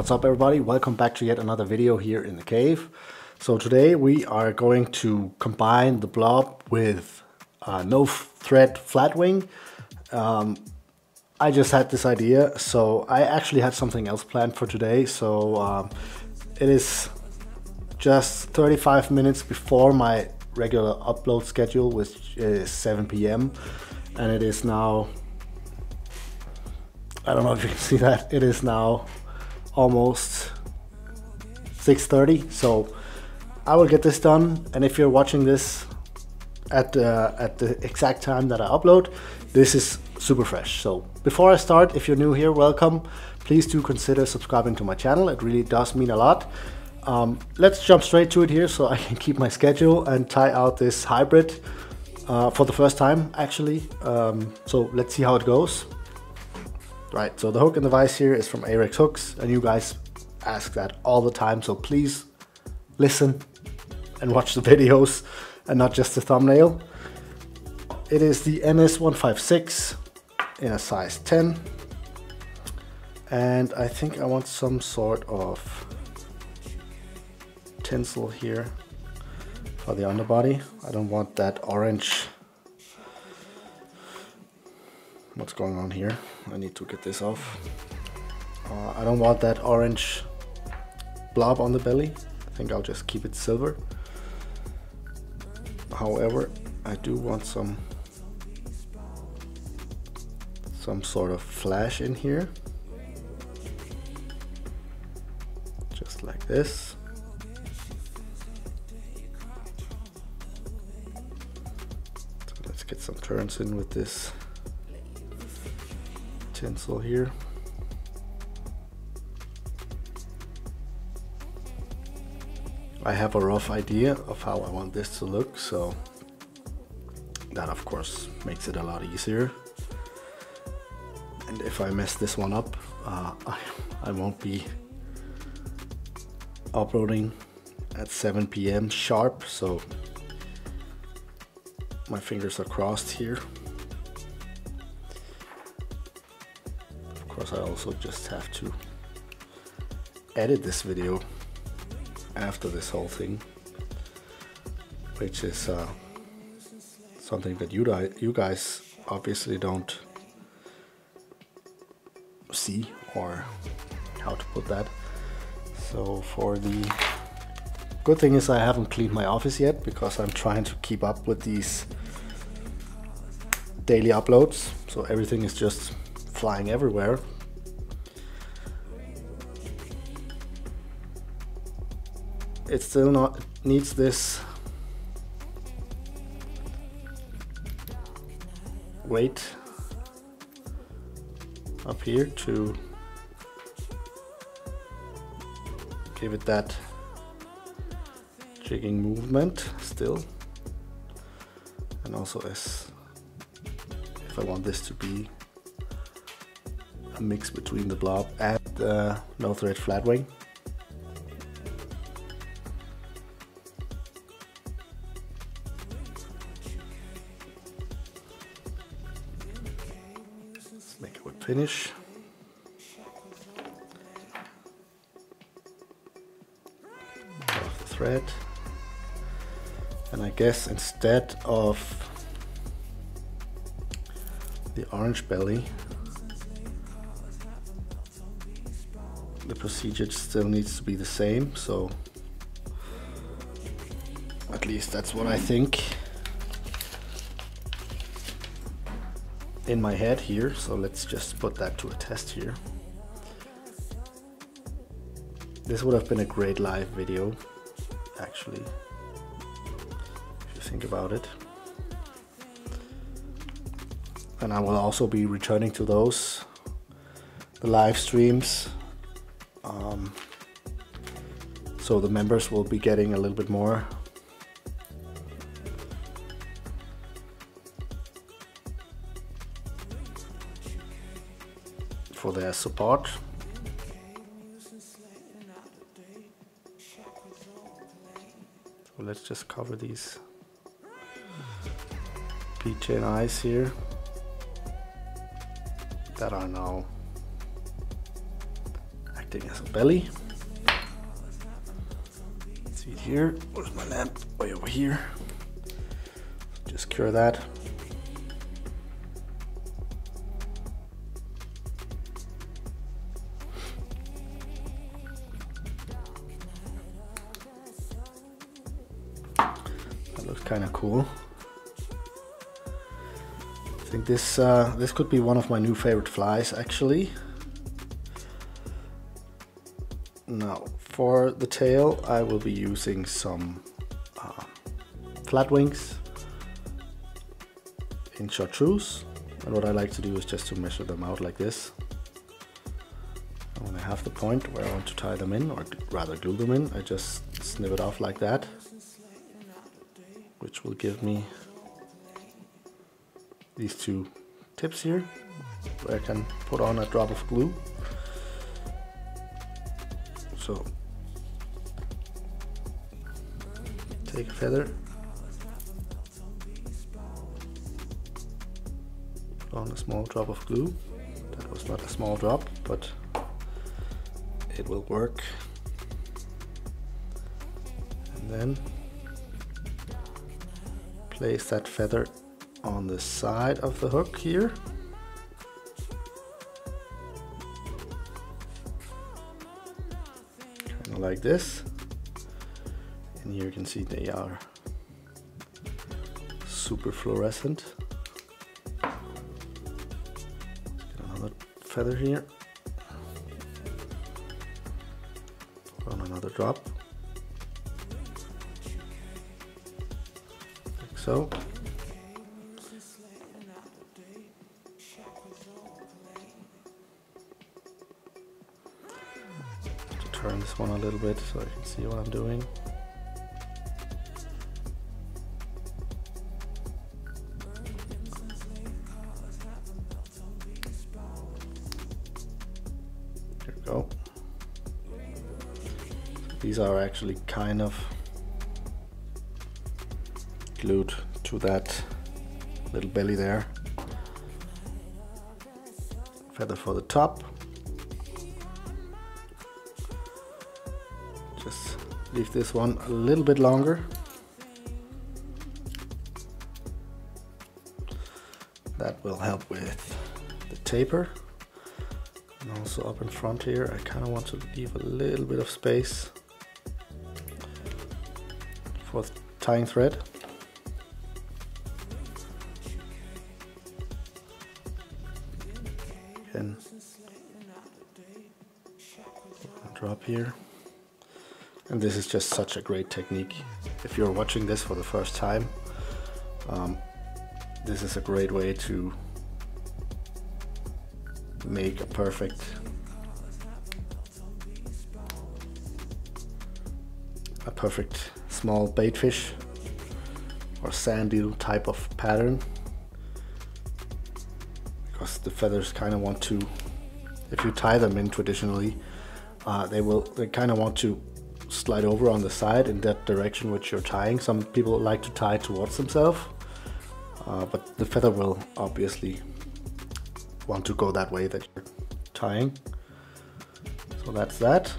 What's up everybody, welcome back to yet another video here in the cave. So today we are going to combine the blob with No Thread Flatwing. I just had this idea, so I actually had something else planned for today. So it is just 35 minutes before my regular upload schedule, which is 7 p.m. and it is now, I don't know if you can see that, it is now almost 6:30. So I will get this done, and if you're watching this at the exact time that I upload, this is super fresh. So before I start, if you're new here, welcome. Please do consider subscribing to my channel, it really does mean a lot. Let's jump straight to it here so I can keep my schedule and try out this hybrid for the first time actually. So let's see how it goes. Right, so the hook and the vise here is from Arex Hooks, and you guys ask that all the time, so please listen and watch the videos and not just the thumbnail. It is the NS156 in a size 10, and I think I want some sort of tinsel here for the underbody. I don't want that orange. What's going on here? I need to get this off. I don't want that orange blob on the belly. I think I'll just keep it silver. However, I do want some sort of flash in here. Just like this. So let's get some turns in with this tinsel here. I have a rough idea of how I want this to look, so that of course makes it a lot easier. And if I mess this one up, I won't be uploading at 7 p.m. sharp, so my fingers are crossed here. Of course, I also just have to edit this video after this whole thing, which is something that you guys obviously don't see, or how to put that. So for the good thing is I haven't cleaned my office yet, because I'm trying to keep up with these daily uploads, so everything is just flying everywhere. It still not needs this weight up here to give it that jigging movement still, and also as if I want this to be a mix between the blob and the No Thread Flatwing. Let's make a good finish. Off the thread, and I guess instead of the orange belly, the procedure still needs to be the same, so at least that's what I think in my head here. So let's just put that to a test here. This would have been a great live video actually, if you think about it. And I will also be returning to those, the live streams. So the members will be getting a little bit more for their support. So let's just cover these keychain eyes here that are now acting as a belly. See it here. Where's my lamp? Way over here. Just cure that. That looks kind of cool. I think this this could be one of my new favorite flies, actually. Now, for the tail, I will be using some flat wings in chartreuse, and what I like to do is just to measure them out like this. And when I have the point where I want to tie them in, or rather glue them in, I just snip it off like that, which will give me these two tips here where I can put on a drop of glue. So take a feather, put on a small drop of glue. That was not a small drop, but it will work. And then place that feather on the side of the hook here. Kind of like this. And here you can see they are super fluorescent. Let's get another feather here. Put on another drop. Like so. Turn this one a little bit so I can see what I'm doing. There we go. These are actually kind of glued to that little belly there. Feather for the top. Just leave this one a little bit longer. That will help with the taper. And also up in front here, I kind of want to leave a little bit of space for tying thread. Again, drop here. And this is just such a great technique. If you're watching this for the first time, this is a great way to make a perfect small baitfish or sand eel type of pattern, because the feathers kind of want to, if you tie them in traditionally, they kind of want to slide over on the side in that direction which you're tying. Some people like to tie towards themselves, but the feather will obviously want to go that way that you're tying. So that's that.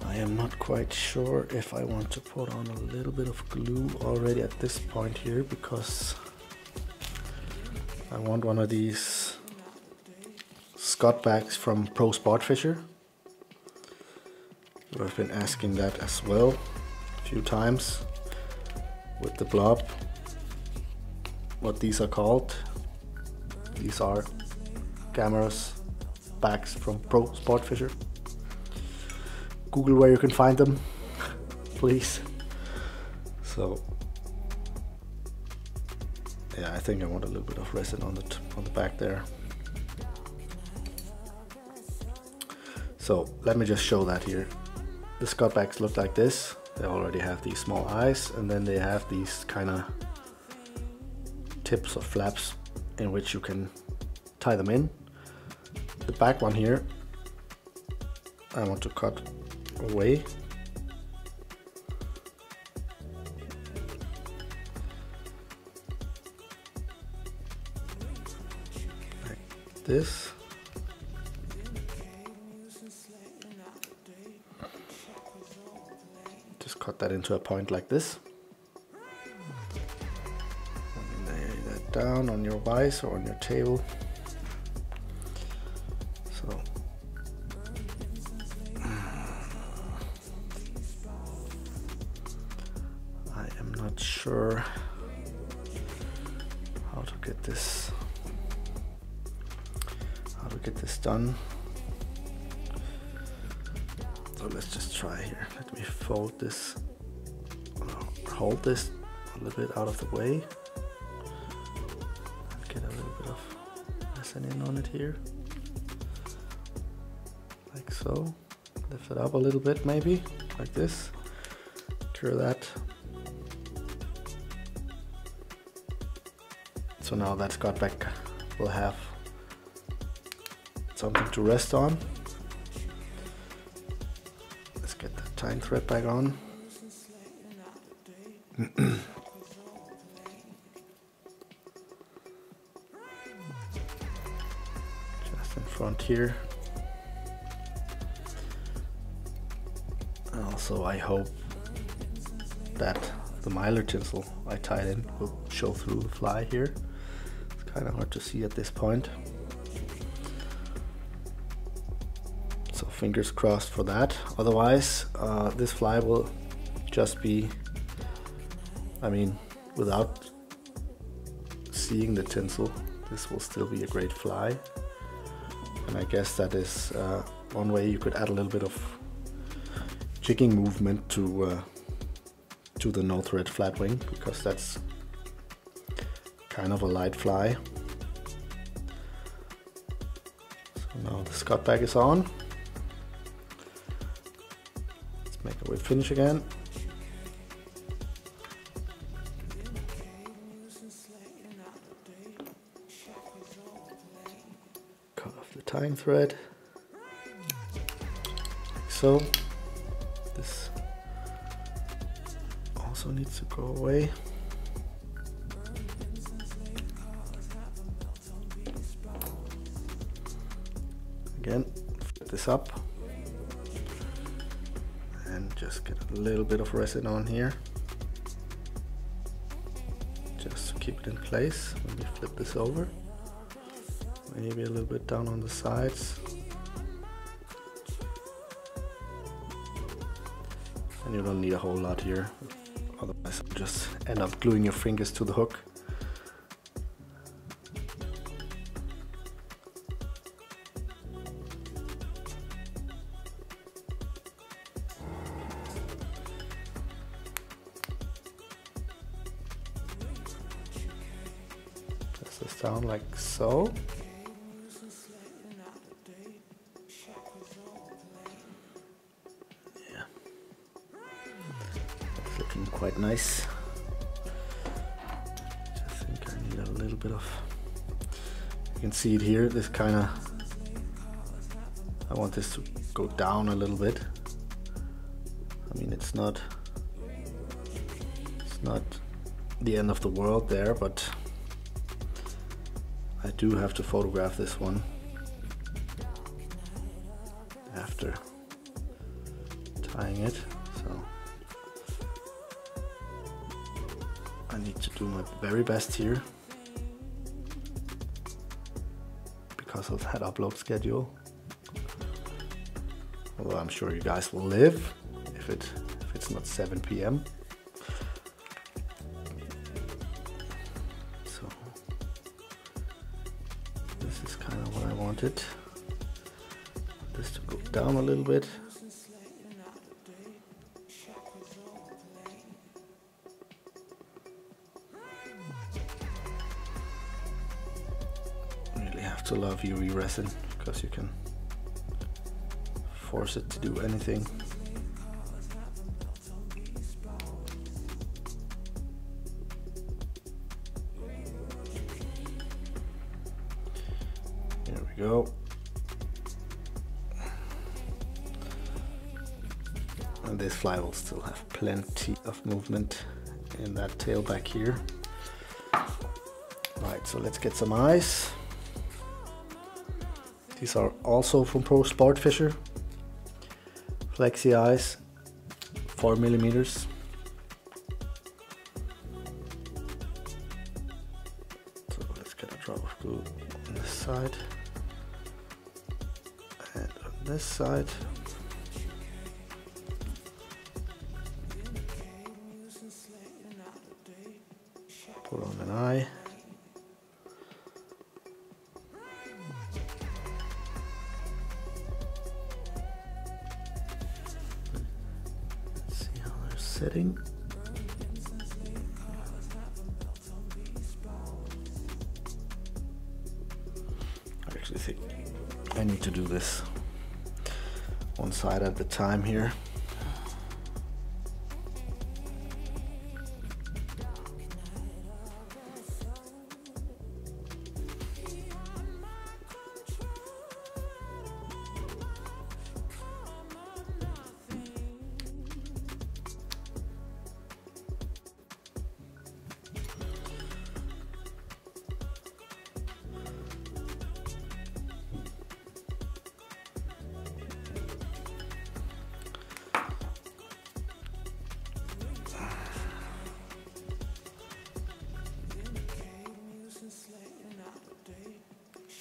I am not quite sure if I want to put on a little bit of glue already at this point here, because I want one of these Scott bags from Pro Sport Fisher. I've been asking that as well a few times with the blob, what these are called. These are cameras bags from Pro Sport Fisher. Google where you can find them, please. So yeah, I think I want a little bit of resin on the back there. So let me just show that here. The Scott bags look like this. They already have these small eyes, and then they have these kind of tips or flaps in which you can tie them in. The back one here, I want to cut away. this. Just cut that into a point like this. And lay that down on your vise or on your table. So I am not sure how to get this done. So let's just try here. Let me fold this, hold this a little bit out of the way. Get a little bit of resin in on it here. Like so. Lift it up a little bit maybe, like this. Cure that. So now that Scott back will have something to rest on. Let's get the tying thread back on. Just in front here. And also I hope that the mylar tinsel I tied in will show through the fly here. It's kind of hard to see at this point. So fingers crossed for that. Otherwise, this fly will just be, I mean, without seeing the tinsel, this will still be a great fly. And I guess that is one way you could add a little bit of jigging movement to the No Thread flat wing, because that's kind of a light fly. So now the Scott bag is on. Make a whip finish again. Cut off the tying thread. Like so. This also needs to go away. Again, flip this up. And just get a little bit of resin on here, just to keep it in place when we flip this over. Maybe a little bit down on the sides. And you don't need a whole lot here, otherwise you'll just end up gluing your fingers to the hook. This down like so. Yeah, it's looking quite nice. I think I need a little bit of, you can see it here, this kind of, I want this to go down a little bit. I mean, it's not the end of the world there, but I do have to photograph this one after tying it, so I need to do my very best here because of that upload schedule. Although I'm sure you guys will live if it's not 7 p.m. This is kind of what I wanted. This to go down a little bit. Really have to love UV resin because you can force it to do anything. There we go. And this fly will still have plenty of movement in that tail back here. Right, so let's get some eyes. These are also from Pro Sport Fisher. Flexi eyes, 4 millimeters. So let's get a drop of glue on this side and on this side. Put on an eye. Let's see how they're sitting. I actually think I need to do this one side at a time here.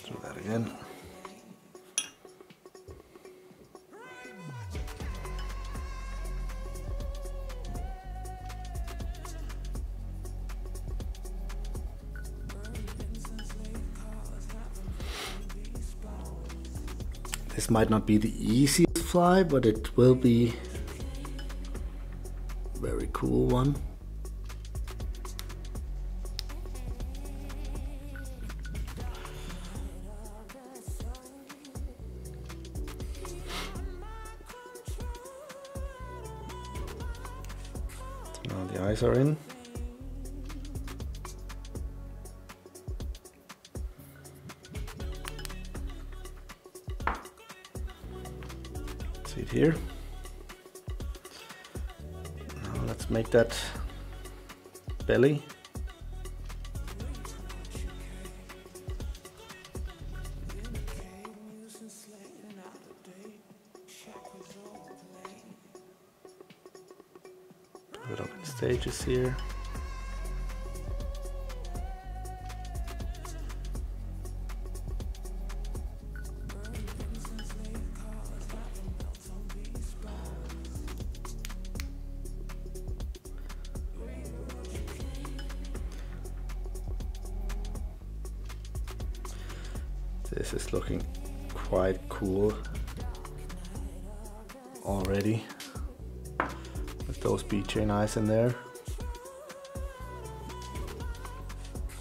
Do that again. This might not be the easiest fly, but it will be a very cool one. Now the eyes are in. See it here. Now let's make that belly. Put it up in stages here. This is looking quite cool already with those bead chain eyes in there.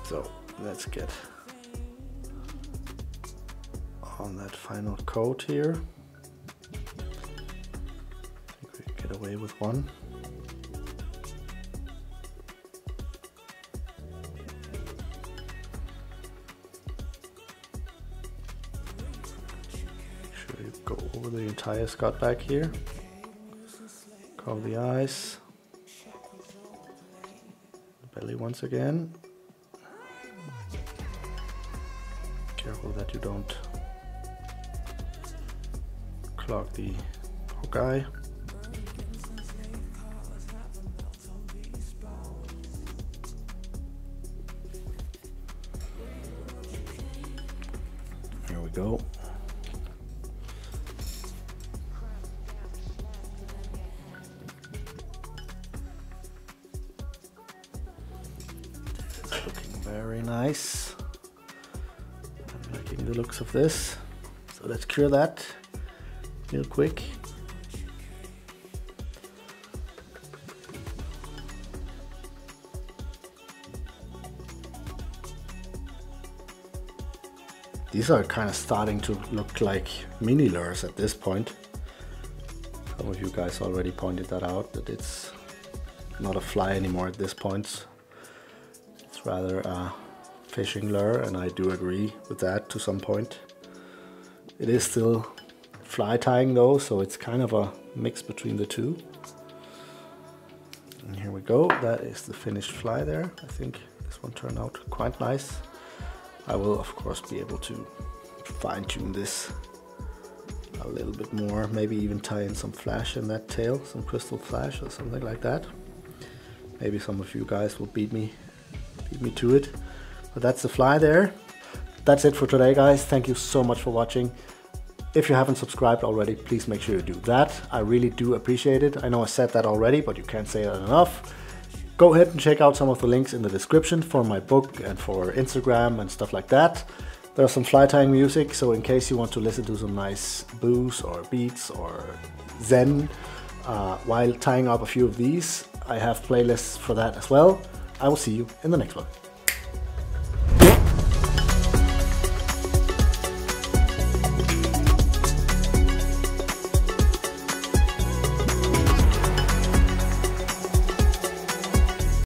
So let's get on that final coat here. I think we can get away with one. Go over the entire Scott back here, cover the eyes, the belly once again. Careful that you don't clog the hook eye. Here we go. Very nice. I'm liking the looks of this. So let's cure that real quick. These are kind of starting to look like mini lures at this point. Some of you guys already pointed that out, that it's not a fly anymore at this point. Rather a fishing lure, and I do agree with that to some point. It is still fly tying though, so it's kind of a mix between the two. And here we go, that is the finished fly there. I think this one turned out quite nice. I will of course be able to fine tune this a little bit more, maybe even tie in some flash in that tail, some crystal flash or something like that. Maybe some of you guys will beat me to it, but that's the fly there. That's it for today, guys. Thank you so much for watching. If you haven't subscribed already, please make sure you do that. I really do appreciate it. I know I said that already, but you can't say that enough. Go ahead and check out some of the links in the description for my book and for Instagram and stuff like that. There's some fly tying music, so in case you want to listen to some nice blues or beats or zen while tying up a few of these, I have playlists for that as well. I will see you in the next one.